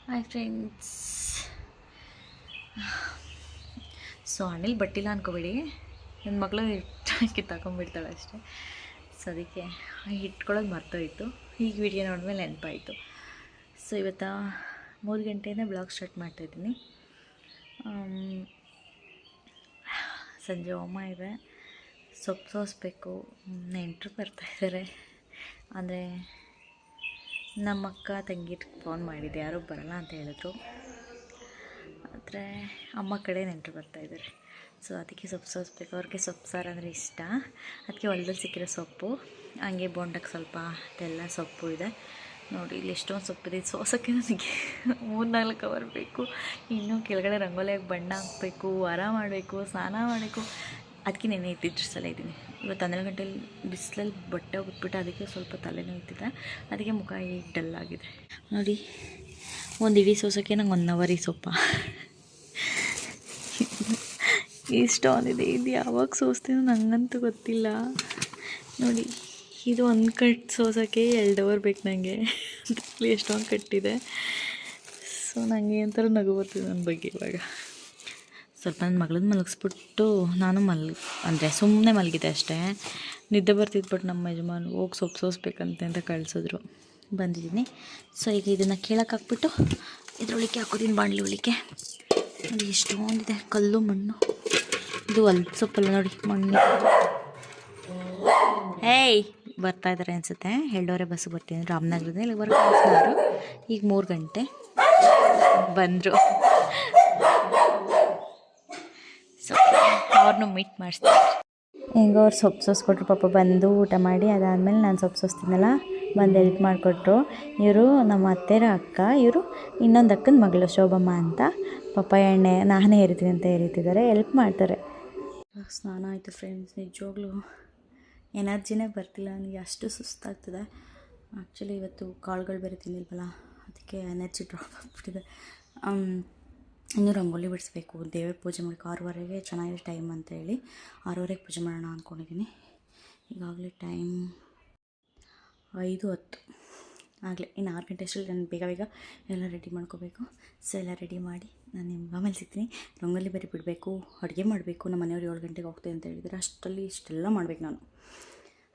Hi friends. So Anil ಬಟ್ಟಿಲ್ಲ ಅನ್ಕೋಬೇಡಿ, ನನ್ನ ಮಗಳು ಕಿತ್ತಾಕೊಂಡ್ಬಿಡ್ತಾಳೆ ಅಷ್ಟೇ. ಸೊ ಅದಕ್ಕೆ ಇಟ್ಕೊಳ್ಳೋದು ಮರ್ತೋಯ್ತು. ಈಗ ವಿಡಿಯೋ ನೋಡಿದ್ಮೇಲೆ ನೆನಪಾಯಿತು. ಸೊ ಇವತ್ತು 3 ಗಂಟೆಯಿಂದ ಬ್ಲಾಗ್ ಸ್ಟಾರ್ಟ್ ಮಾಡ್ತಾಯಿದ್ದೀನಿ. ಸಂಜೆ ಹೋಮ ಇದೆ, ಸೊಪ್ಪು ಸೋಸಬೇಕು. ನೆಂಟರು ಬರ್ತಾಯಿದ್ದಾರೆ. ಅಂದರೆ ನಮ್ಮ ಅಕ್ಕ ತಂಗಿಗೆ ಫೋನ್ ಮಾಡಿದ್ದೆ, ಯಾರೂ ಬರೋಲ್ಲ ಅಂತ ಹೇಳಿದ್ರು. ಆದರೆ ಅಮ್ಮ ಕಡೆ ನೆಂಟರು ಬರ್ತಾಯಿದ್ದಾರೆ. ಸೊ ಅದಕ್ಕೆ ಸೊಪ್ಪು ಸೋಸಬೇಕು. ಅವ್ರಿಗೆ ಸೊಪ್ಪು ಸಾರು ಅಂದರೆ ಇಷ್ಟ. ಅದಕ್ಕೆ ಹೊಲದಲ್ಲಿ ಸಿಕ್ಕಿರೋ ಸೊಪ್ಪು, ಹಂಗೆ ಬೋಂಡಕ್ಕೆ ಸ್ವಲ್ಪ ಎಲ್ಲ ಸೊಪ್ಪು ಇದೆ. ನೋಡಿ ಇಲ್ಲಿ ಎಷ್ಟೊಂದು ಸೊಪ್ಪಿದೆ. ಸೋಸೋಕ್ಕೆ ನನಗೆ 3-4 ಕವರ್ ಬೇಕು. ಇನ್ನೂ ಕೆಳಗಡೆ ರಂಗೋಲಿಯಾಗಿ ಬಣ್ಣ ಹಾಕಬೇಕು, ವಾರ ಮಾಡಬೇಕು, ಸ್ನಾನ ಮಾಡಬೇಕು. ಅದಕ್ಕೆ ನೆನೆ ಡ್ರೆಸ್ಸಲ್ಲೇ ಇದ್ದೀನಿ. ಇವತ್ತು 12 ಗಂಟೆಲಿ ಬಿಸಿಲಲ್ಲಿ ಬಟ್ಟೆ ಹೋಗ್ಬಿಟ್ಟು ಅದಕ್ಕೆ ಸ್ವಲ್ಪ ತಲೆನೋವು ಇತ್ತಿದೆ. ಅದಕ್ಕೆ ಮುಖ ಈಗ ಡಲ್ ಆಗಿದೆ. ನೋಡಿ, ಒಂದು ಇಡೀ ಸೋಸೋಕ್ಕೆ ನಂಗೆ 1 ಅವರ್ ಈ ಸೊಪ್ಪ ಇಷ್ಟೊಂದಿದೆ. ಇದು ಯಾವಾಗ ಸೋಸ್ತೀನೋ ನನಗಂತೂ ಗೊತ್ತಿಲ್ಲ. ನೋಡಿ, ಇದು 1 ಕಟ್ ಸೋಸೋಕ್ಕೆ 2 ಅವರ್ ಬೇಕು ನನಗೆ. ಅದರಲ್ಲಿ ಎಷ್ಟೊಂದು ಕಟ್ಟಿದೆ. ಸೊ ನನಗೆ ಒಂಥರ ನಗು ಬರ್ತಿದೆ ನನ್ನ ಬಗ್ಗೆ. ಇವಾಗ ಸ್ವಲ್ಪ ನನ್ನ ಮಗಳನ್ನ ಮಲಗಿಸ್ಬಿಟ್ಟು ನಾನು ಅಂದರೆ ಸುಮ್ಮನೆ ಮಲಗಿದೆ ಅಷ್ಟೇ. ನಿದ್ದೆ ಬರ್ತಿದ್ದು. ಬಟ್ ನಮ್ಮ ಯಜಮಾನ್ ಹೋಗಿ ಸೊಪ್ಪು ಸೋಸ್ಬೇಕಂತೆ ಅಂತ ಕಳಿಸಿದ್ರು. ಬಂದಿದ್ದೀನಿ. ಸೊ ಈಗ ಇದನ್ನು ಕೇಳಕ್ಕೆ ಹಾಕ್ಬಿಟ್ಟು ಇದ್ರೊಳಕ್ಕೆ ಹಾಕೋತೀನಿ, ಬಾಣಲಿ ಒಳಿಕೆ. ನೋಡಿ ಎಷ್ಟೊಂದಿದೆ, ಕಲ್ಲು ಮಣ್ಣು. ಇದು ಹೊಲ್ದ ಸೊಪ್ಪಲ್ಲ ನೋಡಿ, ಮಣ್ಣು. ಏಯ್ ಬರ್ತಾಯಿದ್ದಾರೆ ಅನಿಸುತ್ತೆ. 2 ಬಸ್ಸು ಬರ್ತೀನಿ ರಾಮನಗರದಿಂದ. ಇಲ್ಲಿ ಬರ್ತಾರೆ. ಈಗ 3 ಗಂಟೆ ಬಂದರು. ಸೊ ಅವ್ರನ್ನೂ ಮೀಟ್ ಮಾಡಿಸ್ತೀನಿ. ಹೆಂಗೋ ಅವ್ರು ಸೊಪ್ಪು ಸೋಸ್ಕೊಟ್ರು ಪಾಪ. ಬಂದು ಊಟ ಮಾಡಿ ಅದಾದಮೇಲೆ ನಾನು ಸೊಪ್ಪು ಸೋಸ್ತೀನಲ್ಲ, ಬಂದು ಹೆಲ್ಪ್ ಮಾಡಿಕೊಟ್ರು. ಇವರು ನಮ್ಮ ಅತ್ತೆರ ಅಕ್ಕ. ಇವರು ಇನ್ನೊಂದು ಅಕ್ಕನ ಮಗಳು ಶೋಭಮ್ಮ ಅಂತ. ಪಾಪ ಎಣ್ಣೆ ನಾನೇ ಏರಿತೀನಿ ಅಂತ ಏರಿತಿದ್ದಾರೆ, ಹೆಲ್ಪ್ ಮಾಡ್ತಾರೆ. ಸ್ನಾನ ಆಯಿತು ಫ್ರೆಂಡ್ಸ್. ನಿಜವಾಗ್ಲೂ ಎನರ್ಜಿನೇ ಬರ್ತಿಲ್ಲ ನನಗೆ, ಅಷ್ಟು ಸುಸ್ತಾಗ್ತದೆ. ಆ್ಯಕ್ಚುಲಿ ಇವತ್ತು ಕಾಳುಗಳು ಬೇರೆ ತಿನ್ನಿಲ್ವಲ್ಲ, ಅದಕ್ಕೆ ಎನರ್ಜಿ ಡ್ರಾಪ್ ಆಗಿಬಿಟ್ಟಿದೆ. ಇನ್ನೂ ರಂಗೋಲಿ ಬಿಡಿಸ್ಬೇಕು, ದೇವ್ರ ಪೂಜೆ ಮಾಡಬೇಕು. 6:30ಗೆ ಚೆನ್ನಾಗಿರೋ ಟೈಮ್ ಅಂತ ಹೇಳಿ 6:30ಗೆ ಪೂಜೆ ಮಾಡೋಣ ಅಂದ್ಕೊಂಡಿದ್ದೀನಿ. ಈಗಾಗಲೇ ಟೈಮ್ 5:10 ಆಗಲೇ. ಇನ್ನು 6 ಗಂಟೆ ಅಷ್ಟರಲ್ಲಿ ನಾನು ಬೇಗ ಎಲ್ಲ ರೆಡಿ ಮಾಡ್ಕೋಬೇಕು. ಸೊ ಎಲ್ಲ ರೆಡಿ ಮಾಡಿ ನಾನು ನಿಮ್ಗೆ ಆಮೇಲೆ ಸಿಗ್ತೀನಿ. ರಂಗೋಲಿ ಬೇರೆ ಬಿಡಬೇಕು, ಅಡುಗೆ ಮಾಡಬೇಕು. ನಮ್ಮ ಮನೆಯವ್ರು 7 ಗಂಟೆಗೆ ಹೋಗ್ತೇವೆ ಅಂತ ಹೇಳಿದರೆ ಅಷ್ಟರಲ್ಲಿ ಇಷ್ಟೆಲ್ಲ ಮಾಡಬೇಕು ನಾನು.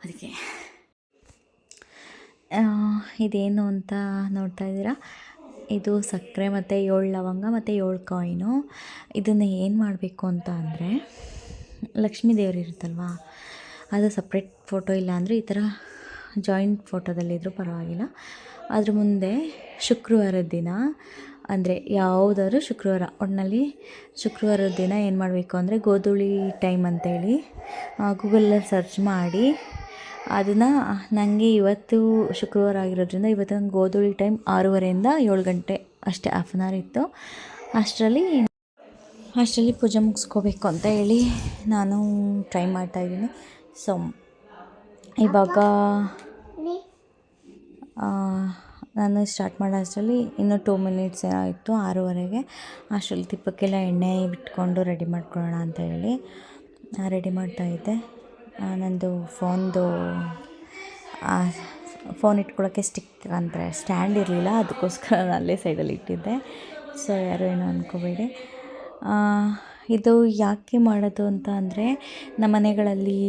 ಅದಕ್ಕೆ ಇದೇನು ಅಂತ ನೋಡ್ತಾ ಇದ್ದೀರಾ, ಇದು ಸಕ್ಕರೆ ಮತ್ತು 7 ಲವಂಗ ಮತ್ತು 7 ಕಾಯಿನು. ಇದನ್ನು ಏನು ಮಾಡಬೇಕು ಅಂತ ಅಂದರೆ, ಲಕ್ಷ್ಮೀ ದೇವರು ಇರುತ್ತಲ್ವ, ಅದು ಸಪ್ರೇಟ್ ಫೋಟೋ ಇಲ್ಲ ಅಂದರೆ ಈ ಥರ ಜಾಯಿಂಟ್ ಫೋಟೋದಲ್ಲಿದ್ದರೂ ಪರವಾಗಿಲ್ಲ. ಅದ್ರ ಮುಂದೆ ಶುಕ್ರವಾರದ ದಿನ, ಅಂದರೆ ಯಾವುದಾದ್ರು ಶುಕ್ರವಾರ, ಒಟ್ಟಿನಲ್ಲಿ ಶುಕ್ರವಾರದ ದಿನ ಏನು ಮಾಡಬೇಕು ಅಂದರೆ, ಗೋಧೂಳಿ ಟೈಮ್ ಅಂತೇಳಿ ಗೂಗಲಲ್ಲಿ ಸರ್ಚ್ ಮಾಡಿ ಅದನ್ನು, ನನಗೆ ಇವತ್ತು ಶುಕ್ರವಾರ ಆಗಿರೋದ್ರಿಂದ ಇವತ್ತು ನಂಗೆ ಗೋಧೂಳಿ ಟೈಮ್ 6:30ಇಂದ 7 ಗಂಟೆ ಅಷ್ಟೇ, ಹಾಫ್ ಆನ್ ಅವರ್ ಇತ್ತು. ಅಷ್ಟರಲ್ಲಿ ಪೂಜೆ ಮುಗಿಸ್ಕೋಬೇಕು ಅಂತ ಹೇಳಿ ನಾನು ಟ್ರೈ ಮಾಡ್ತಾಯಿದ್ದೀನಿ. ಸೊ ಇವಾಗ ನಾನು ಸ್ಟಾರ್ಟ್ ಮಾಡೋ ಅಷ್ಟರಲ್ಲಿ ಇನ್ನೂ 2 ಮಿನಿಟ್ಸ್ ಆಯಿತು 6:30ಗೆ. ಅಷ್ಟರಲ್ಲಿ ತಿಪ್ಪಕ್ಕೆಲ್ಲ ಎಣ್ಣೆ ಬಿಟ್ಕೊಂಡು ರೆಡಿ ಮಾಡ್ಕೊಳ್ಳೋಣ ಅಂತ ಹೇಳಿ ರೆಡಿ ಮಾಡ್ತಾಯಿದ್ದೆ. ನಂದು ಫೋನ್ ಇಟ್ಕೊಳ್ಳೋಕ್ಕೆ ಸ್ಟಿಕ್ ಅಂದರೆ ಸ್ಟ್ಯಾಂಡ್ ಇರಲಿಲ್ಲ, ಅದಕ್ಕೋಸ್ಕರ ನಾನು ಅಲ್ಲೇ ಸೈಡಲ್ಲಿ ಇಟ್ಟಿದ್ದೆ. ಸೊ ಯಾರು ಏನೋ ಅಂದ್ಕೋಬೇಡಿ. ಇದು ಯಾಕೆ ಮಾಡೋದು ಅಂತ ಅಂದರೆ, ನಮ್ಮ ಮನೆಗಳಲ್ಲಿ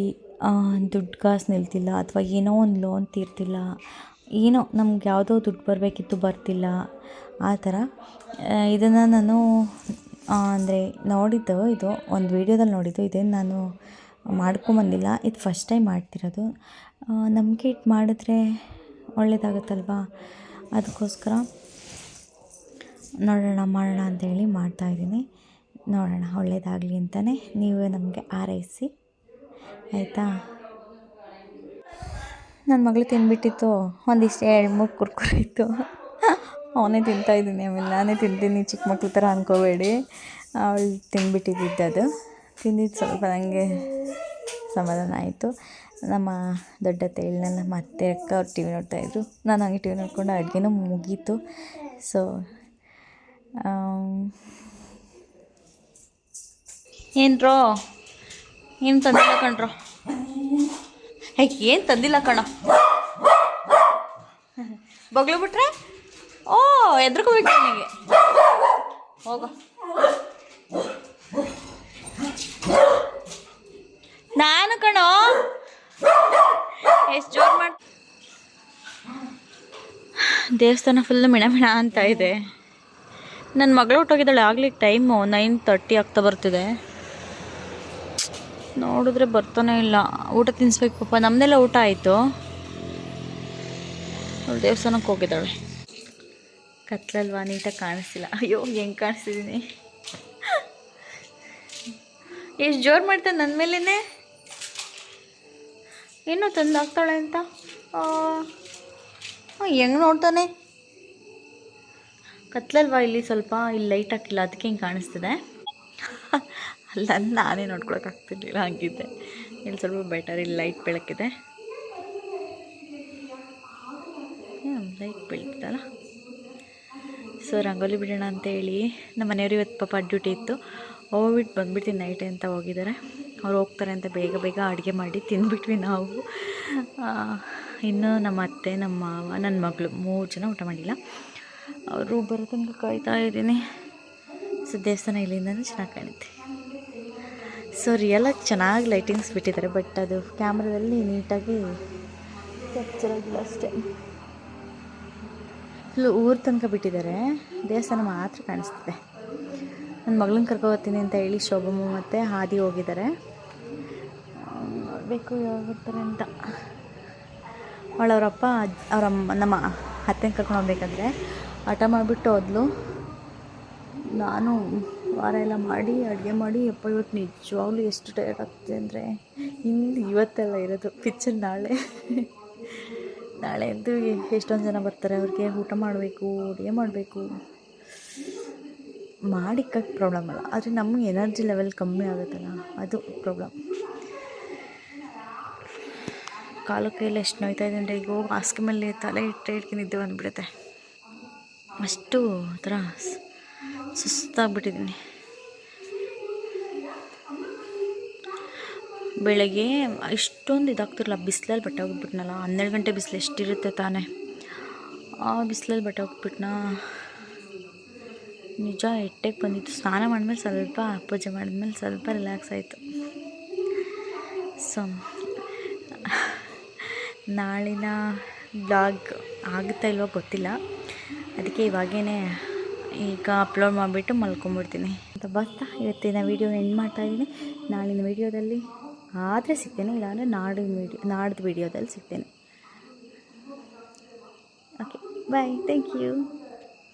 ದುಡ್ಡು ಕಾಸು ನಿಲ್ತಿಲ್ಲ, ಅಥವಾ ಏನೋ ಒಂದು ಲೋನ್ ತೀರ್ತಿಲ್ಲ, ಏನೋ ನಮ್ಗೆ ಯಾವುದೋ ದುಡ್ಡು ಬರಬೇಕಿತ್ತು ಬರ್ತಿಲ್ಲ, ಆ ಥರ. ಇದನ್ನು ನಾನು ಅಂದರೆ ನೋಡಿದ್ದು, ಇದು ಒಂದು ವೀಡಿಯೋದಲ್ಲಿ ನೋಡಿದ್ದು. ಇದೇನು ನಾನು ಮಾಡ್ಕೊಂಬಂದಿಲ್ಲ, ಇದು ಫಸ್ಟ್ ಟೈಮ್ ಮಾಡ್ತಿರೋದು. ನಂಬಿಕೆ ಇಟ್ಟು ಮಾಡಿದ್ರೆ ಒಳ್ಳೆಯದಾಗುತ್ತಲ್ವ, ಅದಕ್ಕೋಸ್ಕರ ಮಾಡೋಣ ಅಂಥೇಳಿ ಮಾಡ್ತಾಯಿದ್ದೀನಿ. ನೋಡೋಣ, ಒಳ್ಳೆಯದಾಗಲಿ ಅಂತಲೇ ನೀವು ನಮಗೆ ಹಾರೈಸಿ, ಆಯಿತಾ. ನನ್ನ ಮಗಳು ತಿಂದ್ಬಿಟ್ಟಿತ್ತು, ಒಂದಿಷ್ಟು 2-3 ಕುರ್ಕುರೆ ಇತ್ತು, ಅವನೇ ತಿಂತಾಯಿದ್ದೀನಿ. ಆಮೇಲೆ ನಾನೇ ತಿಂತೀನಿ, ಚಿಕ್ಕ ಮಕ್ಳ ಥರ ಅಂದ್ಕೋಬೇಡಿ. ಅವಳು ತಿಂದ್ಬಿಟ್ಟಿದ್ದು, ತಿಂದಿದ್ದು ಸ್ವಲ್ಪ ನನಗೆ ಸಮಾಧಾನ ಆಯಿತು. ನಮ್ಮ ದೊಡ್ಡತ್ತೆ ಹೇಳಿದ್ನಲ್ಲ, ಮತ್ತೆ ಅಕ್ಕ ಅವ್ರು ಟಿ ವಿ ನೋಡ್ತಾಯಿದ್ರು, ನಾನು ಹಂಗೆ ಟಿ ವಿ ನೋಡ್ಕೊಂಡು ಅಡುಗೆನೂ ಮುಗೀತು. ಸೊ ಏನ್ರೋ ಏನು ತಂದಿಲ್ಲ ಕಣ್ರೋ, ಏನು ತಂದಿಲ್ಲ ಕಣ, ಬಗ್ಲು ಬಿಟ್ರೆ. ಓ ಎದ್ರಕೋಬೇಕು ನನಗೆ. ಹೋಗೋ. ನಾನು ಕಣೋ ಎಷ್ಟು ಜೋರು ಮಾಡಿ. ದೇವಸ್ಥಾನ ಫುಲ್ಲು ಮಿಣ ಮಿಣ ಅಂತ ಇದೆ. ನನ್ನ ಮಗಳು ಹೊಟ್ಟೋಗಿದ್ದಾಳೆ. ಆಗ್ಲಿಕ್ಕೆ ಟೈಮು 9:30 ಆಗ್ತಾ ಬರ್ತಿದೆ. ನೋಡಿದ್ರೆ ಬರ್ತಾನೆ ಇಲ್ಲ. ಊಟ ತಿನ್ನಿಸ್ಬೇಕು ಪಾಪ. ನಮ್ಮದೆಲ್ಲ ಊಟ ಆಯಿತು. ಅವಳು ದೇವಸ್ಥಾನಕ್ಕೆ ಹೋಗಿದ್ದಾಳೆ. ಕತ್ಲಲ್ವಾ, ನೀಟಾಗಿ ಕಾಣಿಸ್ತಿಲ್ಲ. ಅಯ್ಯೋ ಹೆಂಗೆ ಕಾಣಿಸ್ತಿದ್ದೀನಿ. ಎಷ್ಟು ಜೋರು ಮಾಡ್ತಾನೆ ನನ್ನ ಮೇಲೇ. ಏನೋ ತಂದು ಹಾಕ್ತಾಳೆ ಅಂತ ಹೆಂಗೆ ನೋಡ್ತಾನೆ. ಕತ್ಲಲ್ವಾ ಇಲ್ಲಿ ಸ್ವಲ್ಪ, ಇಲ್ಲಿ ಲೈಟ್ ಹಾಕಿಲ್ಲ, ಅದಕ್ಕೆ ಹಿಂಗೆ ಕಾಣಿಸ್ತಿದೆ. ಅಲ್ಲ, ನಾನೇ ನೋಡ್ಕೊಳಕ್ಕಾಗ್ತಿರ್ಲಿಲ್ಲ, ಹಂಗಿದ್ದೆ. ಇಲ್ಲಿ ಸ್ವಲ್ಪ ಬೆಟರ್, ಇಲ್ಲಿ ಲೈಟ್ ಬೆಳಕಿದೆ. ಲೈಟ್ ಬೆಳಕಿದಲ್ಲ. ಸೊ ರಂಗೋಲಿ ಬಿಡೋಣ ಅಂತೇಳಿ ನಮ್ಮ ಮನೆಯವರು ಇವತ್ತು ಪಾಪ ಡ್ಯೂಟಿ ಇತ್ತು, ಹೋಗ್ಬಿಟ್ಟು ಬಂದುಬಿಡ್ತೀನಿ ನೈಟೇ ಅಂತ ಹೋಗಿದ್ದಾರೆ. ಅವ್ರು ಹೋಗ್ತಾರೆ ಅಂತ ಬೇಗ ಬೇಗ ಅಡುಗೆ ಮಾಡಿ ತಿಂದುಬಿಟ್ವಿ ನಾವು. ಇನ್ನು ನಮ್ಮ ಅತ್ತೆ, ನಮ್ಮ ಮಾವ, ನನ್ನ ಮಗಳು 3 ಜನ ಊಟ ಮಾಡಿಲ್ಲ. ಅವರು ಬರೋ ತನಕ ಕಾಯ್ತಾ ಇದ್ದೀನಿ. ಸೊ ದೇವಸ್ಥಾನ ಇಲ್ಲಿಂದಲೂ ಚೆನ್ನಾಗಿ ಕಾಣುತ್ತೆ. ಸೊ ರಿಯಲಾಗಿ ಚೆನ್ನಾಗಿ ಲೈಟಿಂಗ್ಸ್ ಬಿಟ್ಟಿದ್ದಾರೆ, ಬಟ್ ಅದು ಕ್ಯಾಮ್ರಾದಲ್ಲಿ ನೀಟಾಗಿ ಕ್ಯಾಪ್ಚರ್ ಆಗಿಲ್ಲ ಅಷ್ಟೇ. ಫುಲ್ಲು ಊರ ತನಕ ಬಿಟ್ಟಿದ್ದಾರೆ, ದೇವಸ್ಥಾನ ಮಾತ್ರ ಕಾಣಿಸ್ತಿದೆ. ನನ್ನ ಮಗಳನ್ನ ಕರ್ಕೊಬರ್ತೀನಿ ಅಂತ ಹೇಳಿ ಶೋಭಮ್ಮ ಮತ್ತು ಹಾದಿ ಹೋಗಿದ್ದಾರೆ. ನೋಡಬೇಕು ಯಾವಾಗ ಬರ್ತಾರೆ ಅಂತ. ಅವಳವರಪ್ಪ ಅವರಮ್ಮ ನಮ್ಮ ಅತ್ತೆನ ಕರ್ಕೊಂಡು ಹೋಗ್ಬೇಕಾದ್ರೆ ಹಠ ಮಾಡಿಬಿಟ್ಟು ಹೋದ್ಲು. ನಾನು ವಾರ ಎಲ್ಲ ಮಾಡಿ ಅಡುಗೆ ಮಾಡಿ ಇವತ್ತು ನಿಜವಾಗ್ಲೂ ಎಷ್ಟು ಟಯರ್ಡ್ ಆಗ್ತಿದೆ ಅಂದರೆ, ಇವತ್ತೆಲ್ಲ ಇರೋದು ಪಿಕ್ಚರ್ ನಾಳೆ ಅಂತೂ ಎಷ್ಟೊಂದು ಜನ ಬರ್ತಾರೆ. ಅವ್ರಿಗೆ ಊಟ ಮಾಡಬೇಕು, ಅಡುಗೆ ಮಾಡಬೇಕು. ಮಾಡಿಕ್ಕಕ್ಕೆ ಪ್ರಾಬ್ಲಮ್ ಅಲ್ಲ, ಆದರೆ ನಮಗೆ ಎನರ್ಜಿ ಲೆವೆಲ್ ಕಮ್ಮಿ ಆಗುತ್ತಲ್ಲ, ಅದು ಪ್ರಾಬ್ಲಮ್. ಕಾಲು ಕೈಯಲ್ಲಿ ಎಷ್ಟು ನೋಯ್ತಾ ಇದೆ ಅಂದರೆ, ಈಗ ಹೋಗಿ ಹಾಸಿಗೆ ಮೇಲೆ ತಲೆ ಇಟ್ಟು ನಿದ್ದೆ ಬಂದುಬಿಡುತ್ತೆ. ಅಷ್ಟು ಥರ ಸುಸ್ತಾಗ್ಬಿಟ್ಟಿದ್ದೀನಿ. ಬೆಳಗ್ಗೆ ಇಷ್ಟೊಂದು ಇದಾಗ್ತಿರಲ್ಲ, ಬಿಸಿಲಲ್ಲಿ ಬಟ್ಟೆ ಹೋಗ್ಬಿಟ್ನಲ್ಲ. 12 ಗಂಟೆ ಬಿಸಿಲು ಎಷ್ಟಿರುತ್ತೆ ತಾನೇ. ಆ ಬಿಸಿಲಲ್ಲಿ ಬಟ್ಟೆ ಹೋಗ್ಬಿಟ್ನಾ, ನಿಜ ಎಟ್ಟೆಗೆ ಬಂದಿತ್ತು. ಸ್ನಾನ ಮಾಡಿದ್ಮೇಲೆ ಸ್ವಲ್ಪ ಪೂಜೆ ಮಾಡಿದ್ಮೇಲೆ ಸ್ವಲ್ಪ ರಿಲ್ಯಾಕ್ಸ್ ಆಯಿತು. ಸೊ ನಾಳಿನ ಬ್ಲಾಗ್ ಆಗುತ್ತಾ ಇಲ್ವೋ ಗೊತ್ತಿಲ್ಲ, ಅದಕ್ಕೆ ಈಗ ಅಪ್ಲೋಡ್ ಮಾಡಿಬಿಟ್ಟು ಮಲ್ಕೊಂಬಿಡ್ತೀನಿ ಅಂತ ಬರ್ತಾ ಇವತ್ತಿನ ವೀಡಿಯೋ ಎಂಡ್ ಮಾಡ್ತಾಯಿದ್ದೀನಿ. ನಾಳಿನ ವೀಡಿಯೋದಲ್ಲಿ ಆದರೆ ಸಿಗ್ತೇನೆ, ಇಲ್ಲಾಂದರೆ ನಾಡ್ದು ವೀಡಿಯೋದಲ್ಲಿ ಸಿಗ್ತೇನೆ. Okay, bye, thank you.